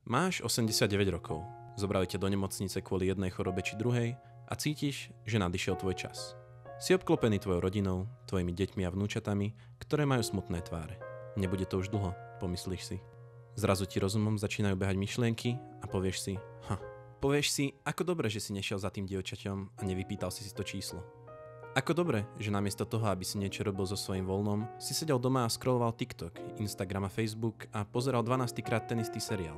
Máš 89 rokov, zobrali ťa do nemocnice kvôli jednej chorobe či druhej a cítiš, že nadišiel tvoj čas. Si obklopený tvojou rodinou, tvojimi deťmi a vnúčatami, ktoré majú smutné tváre. Nebude to už dlho, pomyslíš si. Zrazu ti rozumom začínajú behať myšlienky a povieš si, Povieš si, ako dobre, že si nešiel za tým dievčaťom a nevypýtal si to číslo. Ako dobre, že namiesto toho, aby si niečo robil so svojím voľnom, si sedel doma a scrolloval TikTok, Instagram a Facebook a pozeral 12 krát ten istý seriál.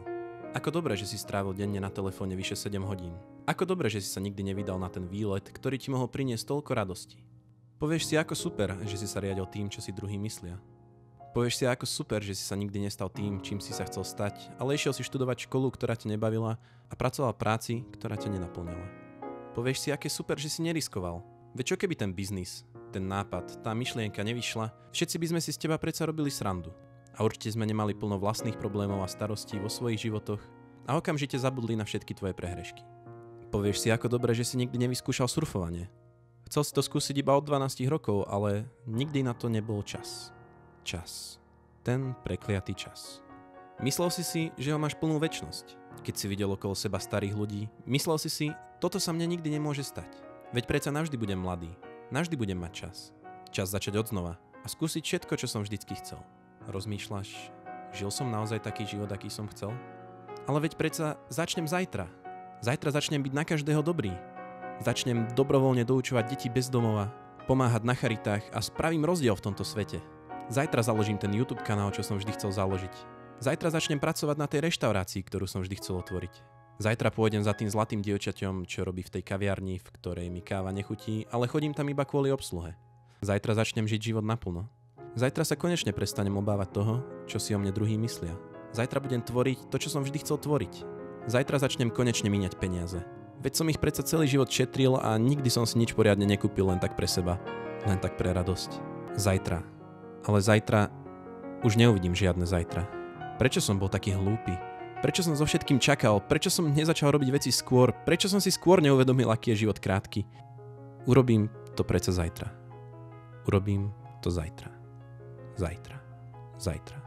Ako dobre, že si strávil denne na telefóne vyše 7 hodín. Ako dobre, že si sa nikdy nevydal na ten výlet, ktorý ti mohol priniesť toľko radosti. Povieš si, ako super, že si sa riadil tým, čo si druhý myslia. Povieš si, ako super, že si sa nikdy nestal tým, čím si sa chcel stať, ale išiel si študovať školu, ktorá ťa nebavila a pracoval v práci, ktorá ťa nenaplňala. Povieš si, aké super, že si neriskoval. Veď čo keby ten biznis, ten nápad, tá myšlienka nevyšla, všetci by sme si z teba predsa robili srandu. A určite sme nemali plno vlastných problémov a starostí vo svojich životoch a okamžite zabudli na všetky tvoje prehrešky. Povieš si, ako dobre, že si nikdy nevyskúšal surfovanie. Chcel si to skúsiť iba od 12 rokov, ale nikdy na to nebol čas. Čas. Ten prekliatý čas. Myslel si, že ho máš plnú večnosť. Keď si videl okolo seba starých ľudí, myslel si, toto sa mne nikdy nemôže stať. Veď predsa navždy budem mladý. Navždy budem mať čas. Čas začať odznova a skúsiť všetko, čo som vždycky chcel. Rozmýšľaš, žil som naozaj taký život, aký som chcel? Ale veď predsa začnem zajtra. Zajtra začnem byť na každého dobrý. Začnem dobrovoľne doučovať deti bez domova, pomáhať na charitách a spravím rozdiel v tomto svete. Zajtra založím ten YouTube kanál, čo som vždy chcel založiť. Zajtra začnem pracovať na tej reštaurácii, ktorú som vždy chcel otvoriť. Zajtra pôjdem za tým zlatým dievčaťom, čo robí v tej kaviarni, v ktorej mi káva nechutí, ale chodím tam iba kvôli obsluhe. Zajtra začnem žiť život naplno. Zajtra sa konečne prestanem obávať toho, čo si o mne druhý myslia. Zajtra budem tvoriť to, čo som vždy chcel tvoriť. Zajtra začnem konečne míňať peniaze. Veď som ich predsa celý život šetril a nikdy som si nič poriadne nekúpil len tak pre seba. Len tak pre radosť. Zajtra. Ale zajtra už neuvidím žiadne zajtra. Prečo som bol taký hlúpy? Prečo som so všetkým čakal? Prečo som nezačal robiť veci skôr? Prečo som si skôr neuvedomil, aký je život krátky? Urobím to predsa zajtra. Urobím to zajtra. Zajtra. Zajtra.